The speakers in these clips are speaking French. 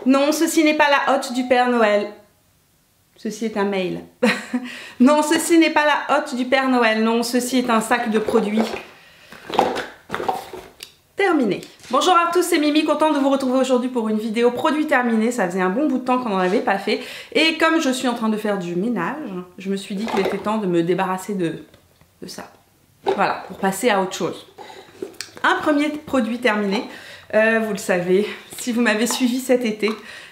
Non, ceci n'est pas la hotte du Père Noël. Ceci est un mail. Non, ceci n'est pas la hotte du Père Noël. Non, ceci est un sac de produits. Terminé. Bonjour à tous, c'est Mimi, contente de vous retrouver aujourd'hui pour une vidéo produit terminé. Ça faisait un bon bout de temps qu'on n'en avait pas fait. Et comme je suis en train de faire du ménage, je me suis dit qu'il était temps de me débarrasser de ça. Voilà, pour passer à autre chose. Un premier produit terminé. Vous le savez, si vous m'avez suivi cet été,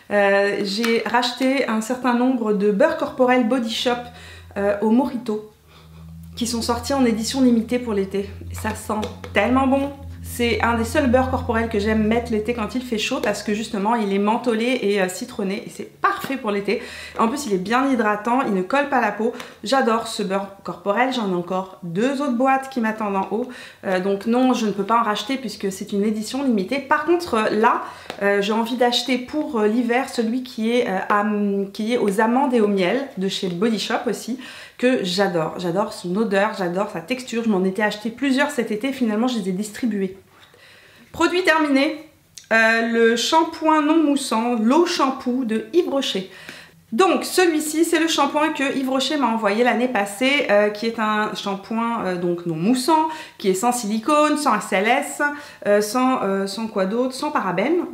j'ai racheté un certain nombre de beurre corporel Body Shop au Mojito qui sont sortis en édition limitée pour l'été. Ça sent tellement bon. C'est un des seuls beurres corporels que j'aime mettre l'été quand il fait chaud parce que justement il est mentholé et citronné et c'est parfait pour l'été. En plus il est bien hydratant, il ne colle pas la peau. J'adore ce beurre corporel, j'en ai encore 2 autres boîtes qui m'attendent en haut. Donc non, je ne peux pas en racheter puisque c'est une édition limitée. Par contre là, j'ai envie d'acheter pour l'hiver celui qui est aux amandes et au miel de chez Body Shop aussi, que j'adore. J'adore son odeur, j'adore sa texture. Je m'en étais acheté plusieurs cet été, finalement je les ai distribués. Produit terminé, le shampoing non moussant, l'eau shampoo de Yves Rocher. Donc celui-ci c'est le shampoing que Yves Rocher m'a envoyé l'année passée, qui est un shampoing donc non moussant, qui est sans silicone, sans SLS, sans quoi d'autre, sans parabènes.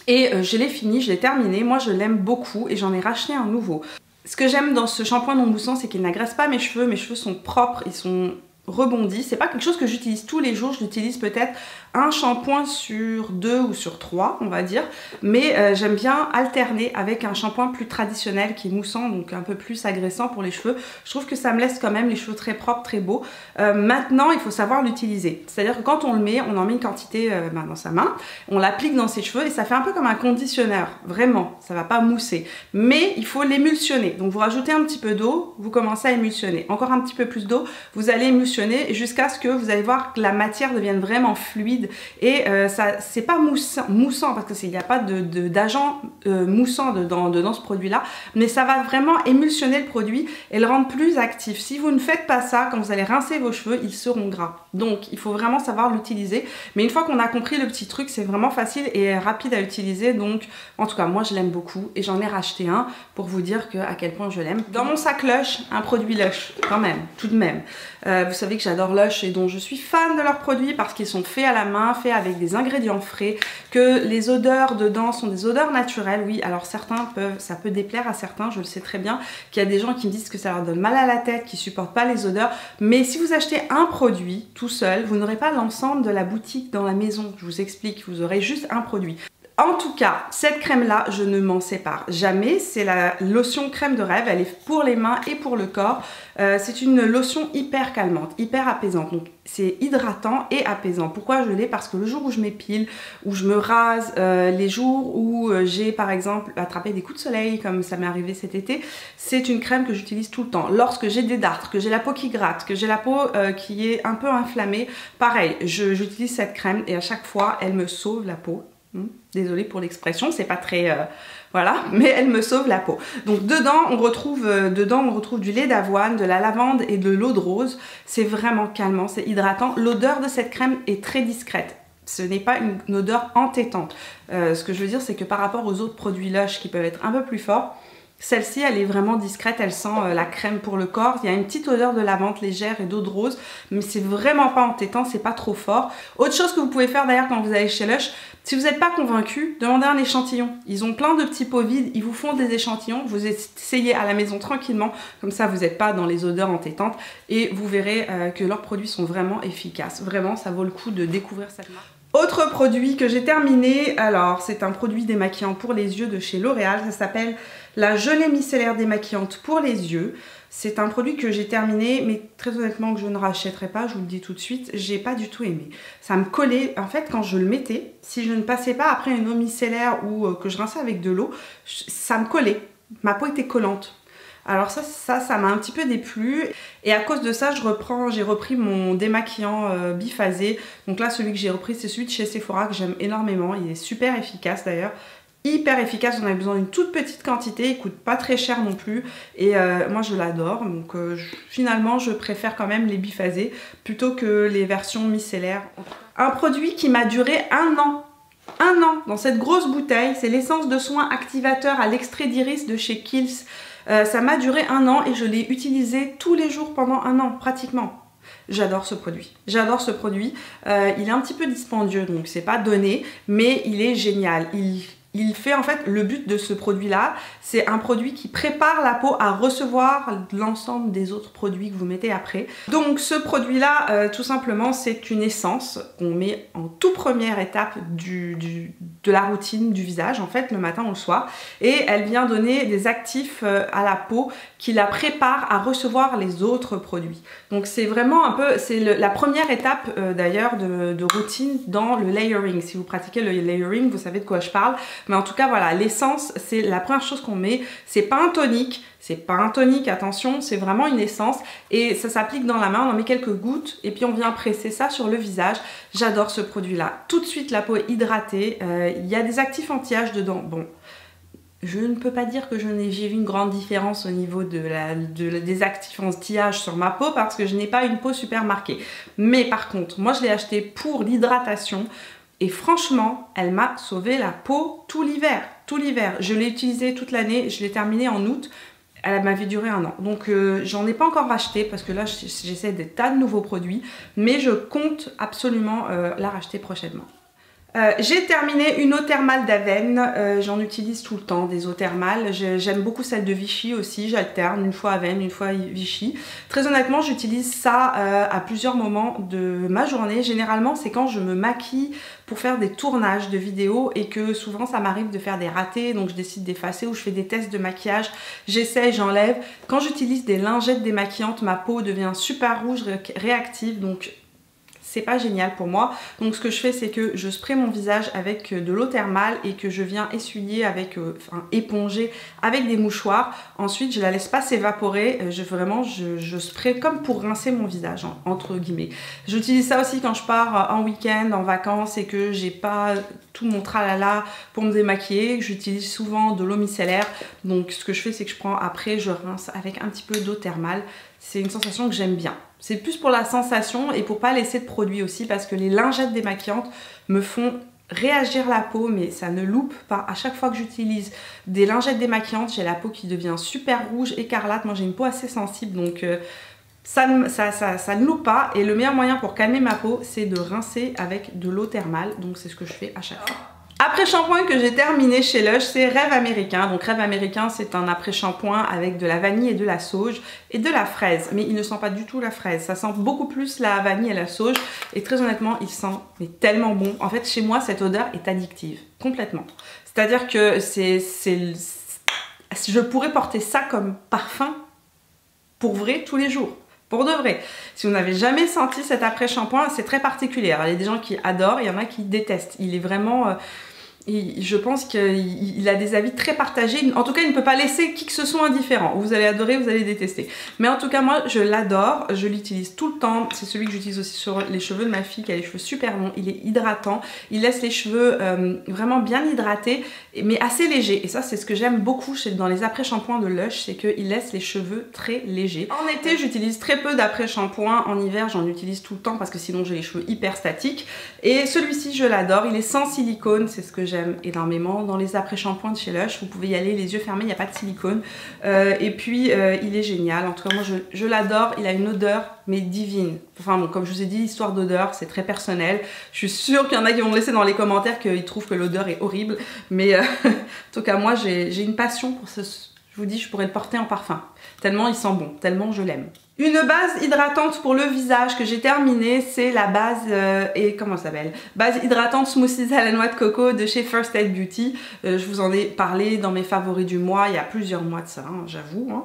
Et je l'ai fini, je l'ai terminé, moi je l'aime beaucoup et j'en ai racheté un nouveau. Ce que j'aime dans ce shampoing non moussant, c'est qu'il n'agresse pas mes cheveux sont propres, ils sont rebondis. C'est pas quelque chose que j'utilise tous les jours, je l'utilise peut-être un shampoing sur 2 ou sur 3 on va dire, mais j'aime bien alterner avec un shampoing plus traditionnel qui est moussant, donc un peu plus agressant pour les cheveux. Je trouve que ça me laisse quand même les cheveux très propres, très beaux. Maintenant il faut savoir l'utiliser, c'est à dire que quand on le met, on en met une quantité dans sa main, on l'applique dans ses cheveux et ça fait un peu comme un conditionneur, vraiment, ça va pas mousser, mais il faut l'émulsionner. Donc vous rajoutez un petit peu d'eau, vous commencez à émulsionner, encore un petit peu plus d'eau, vous allez émulsionner jusqu'à ce que vous allez voir que la matière devienne vraiment fluide et ça c'est pas moussant parce qu'il n'y a pas d'agent moussant dans ce produit là, mais ça va vraiment émulsionner le produit et le rendre plus actif. Si vous ne faites pas ça, quand vous allez rincer vos cheveux, ils seront gras. Donc il faut vraiment savoir l'utiliser, mais une fois qu'on a compris le petit truc, c'est vraiment facile et rapide à utiliser. Donc en tout cas moi je l'aime beaucoup et j'en ai racheté un pour vous dire à quel point je l'aime. Dans mon sac Lush, un produit Lush quand même, tout de même. Vous savez que j'adore Lush et dont je suis fan de leurs produits parce qu'ils sont faits à la main, faits avec des ingrédients frais, que les odeurs dedans sont des odeurs naturelles. Oui, alors ça peut déplaire à certains, je le sais très bien, qu'il y a des gens qui me disent que ça leur donne mal à la tête, qui supportent pas les odeurs, mais si vous achetez un produit tout seul, vous n'aurez pas l'ensemble de la boutique dans la maison. Je vous explique, vous aurez juste un produit. En tout cas, cette crème-là, je ne m'en sépare jamais. C'est la lotion crème de rêve. Elle est pour les mains et pour le corps. C'est une lotion hyper calmante, hyper apaisante. Donc, c'est hydratant et apaisant. Pourquoi je l'ai? Parce que le jour où je m'épile, où je me rase, les jours où j'ai par exemple attrapé des coups de soleil, comme ça m'est arrivé cet été, c'est une crème que j'utilise tout le temps. Lorsque j'ai des dartres, que j'ai la peau qui gratte, que j'ai la peau qui est un peu inflammée, pareil, j'utilise cette crème et à chaque fois, elle me sauve la peau. Désolée pour l'expression, c'est pas très... voilà, mais elle me sauve la peau. Donc dedans, on retrouve du lait d'avoine, de la lavande et de l'eau de rose. C'est vraiment calmant, c'est hydratant. L'odeur de cette crème est très discrète. Ce n'est pas une odeur entêtante. Ce que je veux dire, c'est que par rapport aux autres produits Lush qui peuvent être un peu plus forts, celle-ci, elle est vraiment discrète, elle sent la crème pour le corps. Il y a une petite odeur de lavande légère et d'eau de rose, mais c'est vraiment pas entêtant, c'est pas trop fort. Autre chose que vous pouvez faire d'ailleurs quand vous allez chez Lush, si vous n'êtes pas convaincu, demandez un échantillon. Ils ont plein de petits pots vides, ils vous font des échantillons, vous essayez à la maison tranquillement, comme ça vous n'êtes pas dans les odeurs entêtantes et vous verrez que leurs produits sont vraiment efficaces. Vraiment, ça vaut le coup de découvrir cette marque. Autre produit que j'ai terminé, alors c'est un produit démaquillant pour les yeux de chez L'Oréal, ça s'appelle la gelée micellaire démaquillante pour les yeux. C'est un produit que j'ai terminé, mais très honnêtement que je ne rachèterai pas, je vous le dis tout de suite, j'ai pas du tout aimé. Ça me collait, en fait quand je le mettais, si je ne passais pas après une eau micellaire ou que je rinçais avec de l'eau, ça me collait, ma peau était collante. Alors ça m'a un petit peu déplu et à cause de ça j'ai repris mon démaquillant biphasé. Donc là celui que j'ai repris c'est celui de chez Sephora que j'aime énormément, il est super efficace d'ailleurs. Hyper efficace, on a besoin d'une toute petite quantité, il coûte pas très cher non plus et moi je l'adore donc finalement je préfère quand même les biphasés plutôt que les versions micellaires. Un produit qui m'a duré 1 an. 1 an dans cette grosse bouteille. C'est l'essence de soin activateur à l'extrait d'iris de chez Kiehl's. Ça m'a duré 1 an et je l'ai utilisé tous les jours pendant 1 an pratiquement. J'adore ce produit. J'adore ce produit. Il est un petit peu dispendieux, donc c'est pas donné, mais il est génial. Il fait en fait, le but de ce produit-là, c'est un produit qui prépare la peau à recevoir l'ensemble des autres produits que vous mettez après. Donc ce produit-là, tout simplement, c'est une essence qu'on met en toute première étape de la routine du visage, en fait, le matin ou le soir. Et elle vient donner des actifs à la peau qui la préparent à recevoir les autres produits. Donc c'est vraiment un peu, c'est la première étape d'ailleurs de routine dans le layering. Si vous pratiquez le layering, vous savez de quoi je parle. Mais en tout cas, voilà, l'essence, c'est la première chose qu'on met. C'est pas un tonique, attention, c'est vraiment une essence. Et ça s'applique dans la main, on en met quelques gouttes et puis on vient presser ça sur le visage. J'adore ce produit-là. Tout de suite, la peau est hydratée. Il y a des actifs anti-âge dedans. Bon, je ne peux pas dire que j'ai vu une grande différence au niveau des actifs anti-âge sur ma peau parce que je n'ai pas une peau super marquée. Mais par contre, moi, je l'ai acheté pour l'hydratation. Et franchement, elle m'a sauvé la peau tout l'hiver. Tout l'hiver. Je l'ai utilisée toute l'année. Je l'ai terminée en août. Elle m'avait duré 1 an. Donc j'en ai pas encore racheté parce que là j'essaie des tas de nouveaux produits. Mais je compte absolument la racheter prochainement. J'ai terminé une eau thermale d'Aven, j'en utilise tout le temps des eaux thermales, j'aime beaucoup celle de Vichy aussi, j'alterne une fois Aven, une fois Vichy. Très honnêtement j'utilise ça à plusieurs moments de ma journée, généralement c'est quand je me maquille pour faire des tournages de vidéos et que souvent ça m'arrive de faire des ratés, donc je décide d'effacer ou je fais des tests de maquillage, j'essaye, j'enlève. Quand j'utilise des lingettes démaquillantes, ma peau devient super rouge, réactive, donc c'est pas génial pour moi. Donc ce que je fais, c'est que je spray mon visage avec de l'eau thermale et que je viens essuyer avec, éponger avec des mouchoirs. Ensuite je la laisse pas s'évaporer, je spray comme pour rincer mon visage, hein, entre guillemets. J'utilise ça aussi quand je pars en week-end, en vacances et que j'ai pas tout mon tralala pour me démaquiller. J'utilise souvent de l'eau micellaire. Donc ce que je fais, c'est que je prends après, je rince avec un petit peu d'eau thermale. C'est une sensation que j'aime bien. C'est plus pour la sensation et pour pas laisser de produit aussi parce que les lingettes démaquillantes me font réagir la peau, mais ça ne loupe pas. À chaque fois que j'utilise des lingettes démaquillantes, j'ai la peau qui devient super rouge, écarlate. Moi j'ai une peau assez sensible donc ça ne loupe pas. Et le meilleur moyen pour calmer ma peau, c'est de rincer avec de l'eau thermale. Donc c'est ce que je fais à chaque fois. Après-shampoing que j'ai terminé chez Lush, c'est Rêve Américain. Donc Rêve Américain, c'est un après-shampoing avec de la vanille et de la sauge et de la fraise. Mais il ne sent pas du tout la fraise, ça sent beaucoup plus la vanille et la sauge. Et très honnêtement, il sent mais tellement bon. En fait, chez moi, cette odeur est addictive, complètement. C'est-à-dire que je pourrais porter ça comme parfum pour vrai tous les jours. Pour de vrai. Si vous n'avez jamais senti cet après-shampoing, c'est très particulier. Alors, il y a des gens qui adorent, il y en a qui détestent. Il est vraiment... je pense qu'il a des avis très partagés. En tout cas, il ne peut pas laisser qui que ce soit indifférent. Vous allez adorer, vous allez détester. Mais en tout cas, moi, je l'adore. Je l'utilise tout le temps. C'est celui que j'utilise aussi sur les cheveux de ma fille qui a les cheveux super longs. Il est hydratant. Il laisse les cheveux vraiment bien hydratés, mais assez légers. Et ça, c'est ce que j'aime beaucoup dans les après-shampoings de Lush, c'est qu'il laisse les cheveux très légers. En été, j'utilise très peu d'après-shampoing. En hiver, j'en utilise tout le temps parce que sinon, j'ai les cheveux hyper statiques. Et celui-ci, je l'adore. Il est sans silicone. C'est ce que j'aime énormément dans les après-shampoings de chez Lush. Vous pouvez y aller les yeux fermés, il n'y a pas de silicone. Et puis il est génial. En tout cas moi je l'adore. Il a une odeur mais divine. Enfin bon, comme je vous ai dit, histoire d'odeur, c'est très personnel. Je suis sûre qu'il y en a qui vont me laisser dans les commentaires qu'ils trouvent que l'odeur est horrible. Mais en tout cas moi j'ai une passion pour ce... Je vous dis, je pourrais le porter en parfum. Tellement il sent bon, tellement je l'aime. Une base hydratante pour le visage que j'ai terminée, c'est la base, comment ça s'appelle? Base hydratante Smoothies à la noix de coco de chez First Aid Beauty. Je vous en ai parlé dans mes favoris du mois, il y a plusieurs mois de ça, hein, j'avoue. Hein.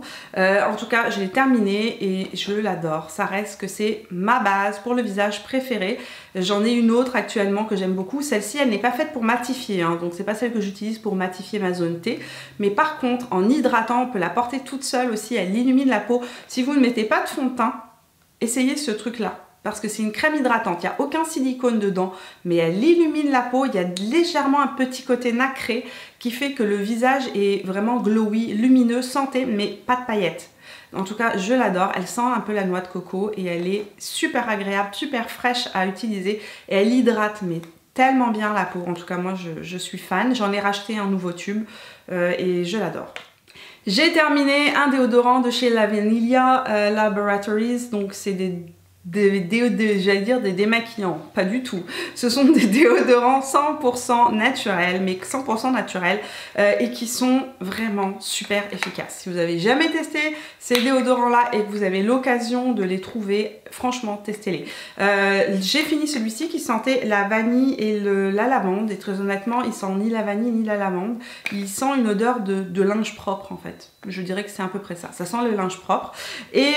En tout cas, je l'ai terminée et je l'adore. Ça reste que c'est ma base pour le visage préférée. J'en ai une autre actuellement que j'aime beaucoup. Celle-ci, elle n'est pas faite pour matifier, hein, donc c'est pas celle que j'utilise pour matifier ma zone T. Mais par contre, en hydratant, on peut la porter toute seule aussi, elle illumine la peau. Si vous ne mettez pas de fond de teint, essayez ce truc là parce que c'est une crème hydratante, il n'y a aucun silicone dedans mais elle illumine la peau, il y a légèrement un petit côté nacré qui fait que le visage est vraiment glowy, lumineux, santé mais pas de paillettes. En tout cas je l'adore, elle sent un peu la noix de coco et elle est super agréable, super fraîche à utiliser et elle hydrate mais tellement bien la peau. En tout cas, moi, je suis fan. J'en ai racheté un nouveau tube et je l'adore. J'ai terminé un déodorant de chez La Vanilla Laboratories. Donc, c'est j'allais dire des démaquillants, pas du tout. Ce sont des déodorants 100% naturels, mais 100% naturels et qui sont vraiment super efficaces. Si vous avez jamais testé ces déodorants-là et que vous avez l'occasion de les trouver, franchement, testez-les. J'ai fini celui-ci qui sentait la vanille et la lavande et très honnêtement, il sent ni la vanille ni la lavande. Il sent une odeur de linge propre en fait. Je dirais que c'est à peu près ça. Ça sent le linge propre. Et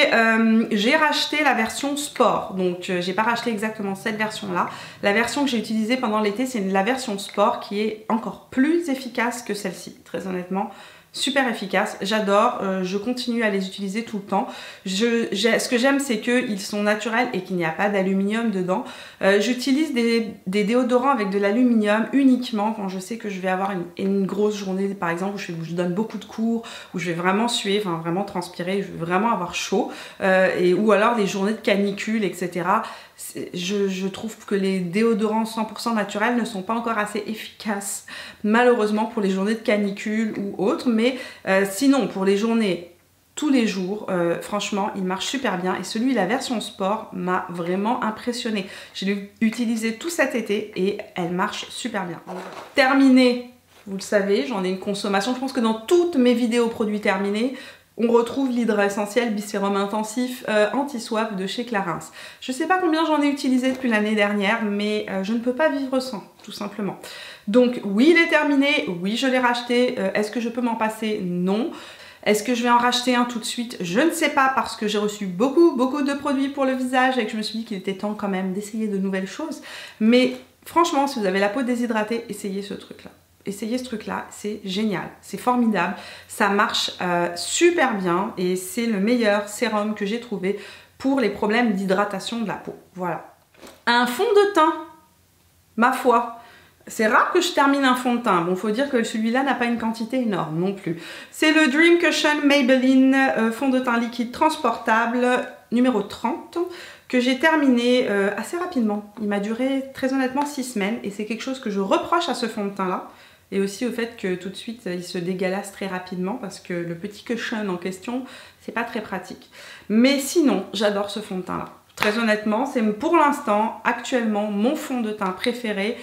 j'ai racheté la version sport. Donc j'ai pas racheté exactement cette version-là. La version que j'ai utilisée pendant l'été, c'est la version sport qui est encore plus efficace que celle-ci. Très honnêtement, super efficace. J'adore. Je continue à les utiliser tout le temps. Ce que j'aime, c'est qu'ils sont naturels et qu'il n'y a pas d'aluminium dedans. J'utilise des déodorants avec de l'aluminium uniquement quand je sais que je vais avoir une grosse journée, par exemple, où je donne beaucoup de cours, où je vais vraiment suer, enfin vraiment transpirer, je vais vraiment avoir chaud, ou alors des journées de canicule, etc. Je trouve que les déodorants 100% naturels ne sont pas encore assez efficaces, malheureusement, pour les journées de canicule ou autres, mais sinon, pour les journées tous les jours, franchement, il marche super bien. Et celui, la version sport, m'a vraiment impressionnée. Je l'ai utilisé tout cet été et elle marche super bien. Terminé, vous le savez, j'en ai une consommation. Je pense que dans toutes mes vidéos produits terminés, on retrouve l'hydre essentiel Bisérum intensif anti-soif de chez Clarins. Je ne sais pas combien j'en ai utilisé depuis l'année dernière, mais je ne peux pas vivre sans, tout simplement. Donc oui, il est terminé, oui, je l'ai racheté. Est-ce que je peux m'en passer? Non. Est-ce que je vais en racheter un tout de suite? Je ne sais pas, parce que j'ai reçu beaucoup de produits pour le visage et que je me suis dit qu'il était temps quand même d'essayer de nouvelles choses. Mais franchement, si vous avez la peau déshydratée, essayez ce truc-là. Essayez ce truc-là, c'est génial, c'est formidable, ça marche super bien et c'est le meilleur sérum que j'ai trouvé pour les problèmes d'hydratation de la peau. Voilà. Un fond de teint, ma foi. C'est rare que je termine un fond de teint. Bon, faut dire que celui-là n'a pas une quantité énorme non plus. C'est le Dream Cushion Maybelline fond de teint liquide transportable numéro 30 que j'ai terminé assez rapidement. Il m'a duré très honnêtement 6 semaines et c'est quelque chose que je reproche à ce fond de teint là. Et aussi au fait que tout de suite il se dégalasse très rapidement parce que le petit cushion en question, c'est pas très pratique. Mais sinon, j'adore ce fond de teint là. Très honnêtement, c'est pour l'instant, actuellement, mon fond de teint préféré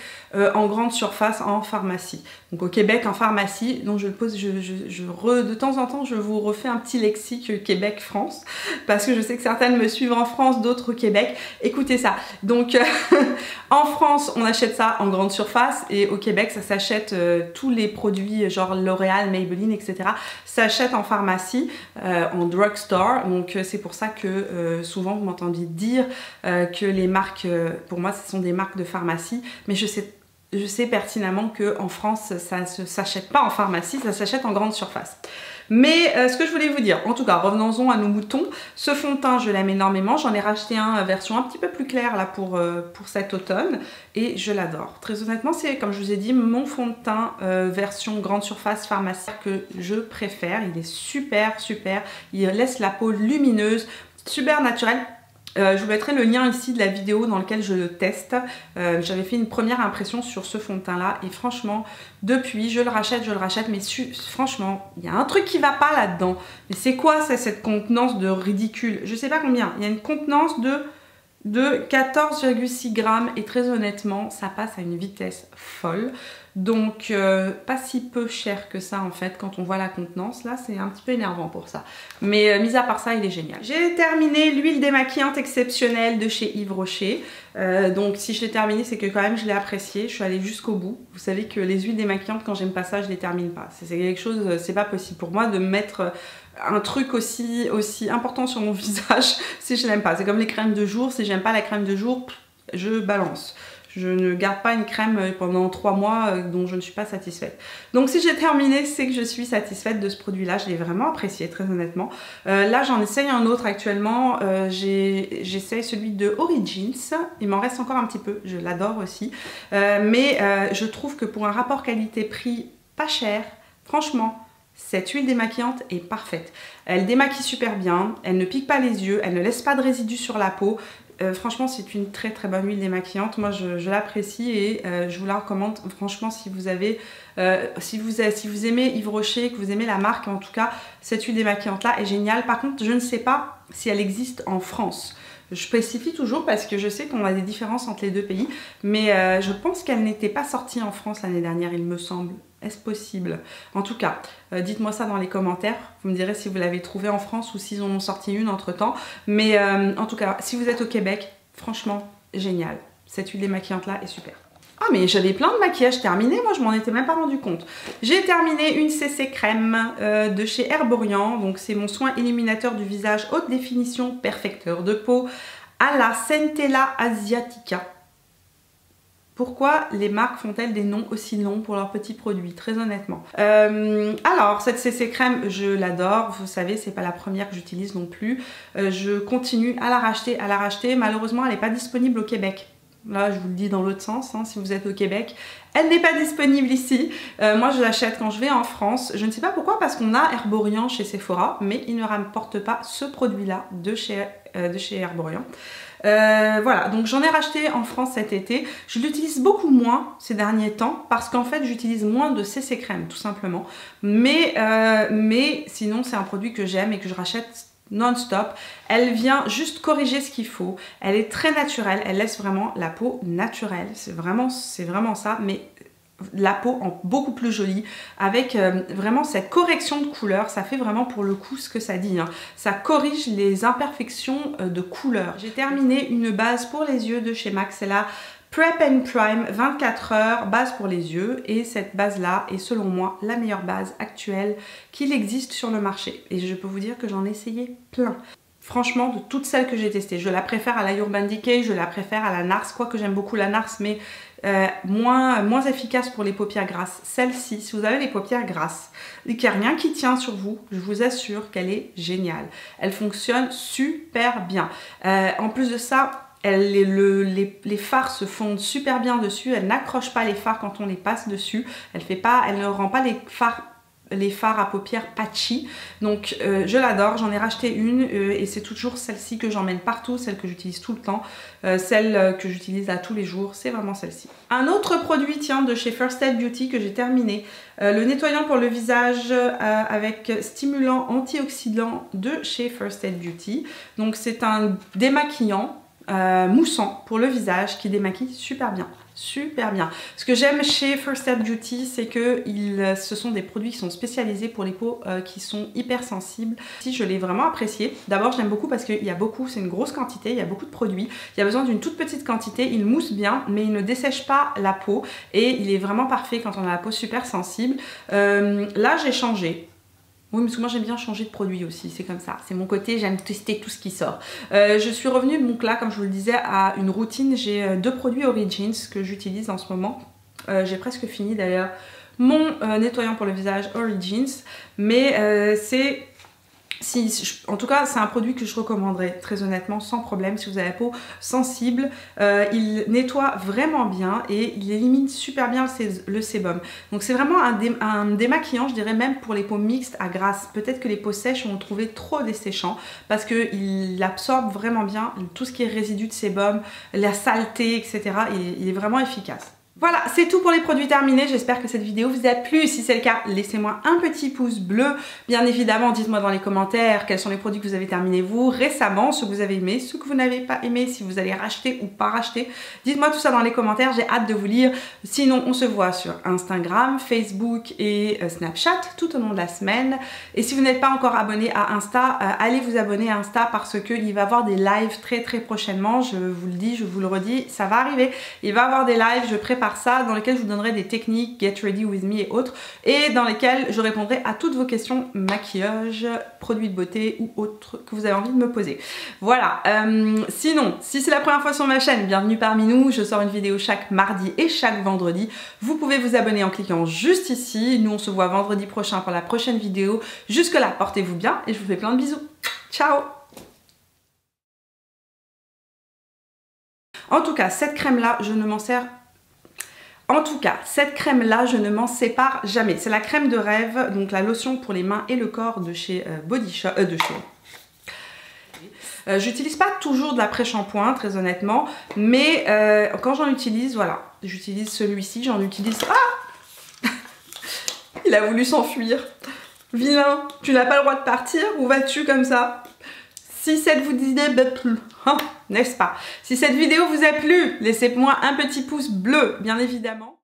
en grande surface en pharmacie. Donc au Québec en pharmacie, donc de temps en temps, je vous refais un petit lexique Québec-France, parce que je sais que certaines me suivent en France, d'autres au Québec. Écoutez ça. Donc en France, on achète ça en grande surface, et au Québec, ça s'achète, tous les produits genre L'Oréal, Maybelline, etc. s'achètent en pharmacie, en drugstore. Donc c'est pour ça que souvent vous m'entendez dire que les marques, pour moi, ce sont des marques de pharmacie, mais je sais pertinemment qu'en France, ça ne s'achète pas en pharmacie, ça s'achète en grande surface. Mais ce que je voulais vous dire, en tout cas, revenons-en à nos moutons. Ce fond de teint, je l'aime énormément. J'en ai racheté un version un petit peu plus claire là pour cet automne et je l'adore. Très honnêtement, c'est, comme je vous ai dit, mon fond de teint version grande surface pharmacie que je préfère. Il est super. Il laisse la peau lumineuse, super naturel. Je vous mettrai le lien ici de la vidéo dans laquelle je le teste. J'avais fait une première impression sur ce fond de teint là et franchement depuis je le rachète mais franchement il y a un truc qui va pas là-dedans. Mais c'est quoi ça, cette contenance de ridicule? Je sais pas combien. Il y a une contenance de 14,6 grammes et très honnêtement ça passe à une vitesse folle. Donc pas si peu cher que ça en fait quand on voit la contenance. Là c'est un petit peu énervant pour ça. Mais mis à part ça il est génial. J'ai terminé l'huile démaquillante exceptionnelle de chez Yves Rocher. Donc si je l'ai terminé c'est que quand même je l'ai apprécié. Je suis allée jusqu'au bout. Vous savez que les huiles démaquillantes quand j'aime pas ça je les termine pas. C'est quelque chose, c'est pas possible pour moi de mettre un truc aussi important sur mon visage si je l'aime pas. C'est comme les crèmes de jour. Si j'aime pas la crème de jour, je balance. Je ne garde pas une crème pendant 3 mois dont je ne suis pas satisfaite. Donc si j'ai terminé, c'est que je suis satisfaite de ce produit-là. Je l'ai vraiment apprécié, très honnêtement. Là, j'en essaye un autre actuellement. J'essaye celui de Origins. Il m'en reste encore un petit peu. Je l'adore aussi. Mais je trouve que pour un rapport qualité-prix pas cher, franchement, cette huile démaquillante est parfaite. Elle démaquille super bien. Elle ne pique pas les yeux. Elle ne laisse pas de résidus sur la peau. Franchement, c'est une très très bonne huile démaquillante. Moi, je l'apprécie et je vous la recommande. Franchement, si vous aimez Yves Rocher, que vous aimez la marque, en tout cas, cette huile démaquillante là est géniale. Par contre, je ne sais pas si elle existe en France. Je spécifie toujours parce que je sais qu'on a des différences entre les deux pays, mais je pense qu'elle n'était pas sortie en France l'année dernière, il me semble. Est-ce possible? En tout cas, dites-moi ça dans les commentaires. Vous me direz si vous l'avez trouvée en France ou s'ils en ont sorti une entre temps. Mais en tout cas, si vous êtes au Québec, franchement, génial. Cette huile démaquillante là est super. Ah mais j'avais plein de maquillage terminé, moi je m'en étais même pas rendu compte. J'ai terminé une CC crème de chez Herborian. Donc c'est mon soin illuminateur du visage haute définition, perfecteur de peau à la Centella Asiatica. Pourquoi les marques font-elles des noms aussi longs pour leurs petits produits, très honnêtement. Alors, cette CC crème, je l'adore. Vous savez, c'est pas la première que j'utilise non plus. Je continue à la racheter. Malheureusement, elle n'est pas disponible au Québec. Là, je vous le dis dans l'autre sens, hein, si vous êtes au Québec. Elle n'est pas disponible ici. Moi, je l'achète quand je vais en France. Je ne sais pas pourquoi, parce qu'on a Herborian chez Sephora, mais il ne rapporte pas ce produit-là de chez Herborian. Voilà, donc j'en ai racheté en France cet été. Je l'utilise beaucoup moins ces derniers temps parce qu'en fait j'utilise moins de CC crème tout simplement. Mais sinon c'est un produit que j'aime et que je rachète non-stop. Elle vient juste corriger ce qu'il faut. Elle est très naturelle, elle laisse vraiment la peau naturelle. C'est vraiment ça, mais la peau en beaucoup plus jolie avec vraiment cette correction de couleur. Ça fait vraiment pour le coup ce que ça dit, hein. Ça corrige les imperfections de couleur. J'ai terminé une base pour les yeux de chez MAC, c'est la Prep and Prime 24 heures base pour les yeux, et cette base là est selon moi la meilleure base actuelle qu'il existe sur le marché et je peux vous dire que j'en ai essayé plein. Franchement, de toutes celles que j'ai testées, je la préfère à la Urban Decay, je la préfère à la NARS, quoique j'aime beaucoup la NARS, mais moins efficace pour les paupières grasses. Celle-ci, si vous avez les paupières grasses et qu'il n'y a rien qui tient sur vous, je vous assure qu'elle est géniale. Elle fonctionne super bien. En plus de ça, les fards se fondent super bien dessus, elle n'accroche pas les fards quand on les passe dessus, elle ne rend pas les fards à paupières patchy. Donc je l'adore, j'en ai racheté une et c'est toujours celle-ci que j'emmène partout, celle que j'utilise tout le temps, celle que j'utilise à tous les jours, c'est vraiment celle-ci. Un autre produit, tiens, de chez First Aid Beauty que j'ai terminé, le nettoyant pour le visage avec stimulant antioxydant de chez First Aid Beauty. Donc c'est un démaquillant moussant pour le visage qui démaquille super bien. Super bien. Ce que j'aime chez First Aid Beauty, c'est que ce sont des produits qui sont spécialisés pour les peaux qui sont hypersensibles. Si je l'ai vraiment apprécié. D'abord, j'aime beaucoup parce qu'il y a beaucoup, c'est une grosse quantité, il y a beaucoup de produits. Il y a besoin d'une toute petite quantité, il mousse bien, mais il ne dessèche pas la peau et il est vraiment parfait quand on a la peau super sensible. Là, j'ai changé. Oui, parce que moi j'aime bien changer de produit aussi, c'est comme ça. C'est mon côté, j'aime tester tout ce qui sort. Je suis revenue donc là, comme je vous le disais, à une routine. J'ai deux produits Origins que j'utilise en ce moment. J'ai presque fini d'ailleurs mon nettoyant pour le visage Origins. Mais en tout cas, c'est un produit que je recommanderais très honnêtement, sans problème, si vous avez la peau sensible. Il nettoie vraiment bien et il élimine super bien le sébum. Donc c'est vraiment un démaquillant, je dirais même pour les peaux mixtes à grasses. Peut-être que les peaux sèches vont le trouver trop desséchant parce qu'il absorbe vraiment bien tout ce qui est résidu de sébum, la saleté, etc. Il est vraiment efficace. Voilà, c'est tout pour les produits terminés. J'espère que cette vidéo vous a plu. Si c'est le cas, laissez-moi un petit pouce bleu. Bien évidemment, dites-moi dans les commentaires quels sont les produits que vous avez terminés vous récemment, ceux que vous avez aimés, ceux que vous n'avez pas aimés, si vous allez racheter ou pas racheter. Dites-moi tout ça dans les commentaires, j'ai hâte de vous lire. Sinon, on se voit sur Instagram, Facebook et Snapchat tout au long de la semaine. Et si vous n'êtes pas encore abonné à Insta, allez vous abonner à Insta parce qu'il va y avoir des lives très prochainement. Je vous le dis, je vous le redis, ça va arriver. Il va y avoir des lives, je prépare ça, dans lesquels je vous donnerai des techniques, get ready with me et autres, et dans lesquels je répondrai à toutes vos questions maquillage, produits de beauté ou autres que vous avez envie de me poser. Voilà, sinon, si c'est la première fois sur ma chaîne, bienvenue parmi nous, je sors une vidéo chaque mardi et chaque vendredi. Vous pouvez vous abonner en cliquant juste ici. Nous on se voit vendredi prochain pour la prochaine vidéo. Jusque là, portez-vous bien et je vous fais plein de bisous. Ciao! En tout cas, cette crème-là, je ne m'en sers. En tout cas, cette crème-là, je ne m'en sépare jamais. C'est la crème de rêve, donc la lotion pour les mains et le corps de chez Body Shop. J'utilise pas toujours de l'après-shampoing, très honnêtement, mais quand j'en utilise, voilà, j'utilise celui-ci, j'en utilise... Ah il a voulu s'enfuir. Vilain, tu n'as pas le droit de partir, où vas-tu comme ça? Si cette vidéo n'est-ce pas? Si cette vidéo vous a plu, laissez-moi un petit pouce bleu, bien évidemment.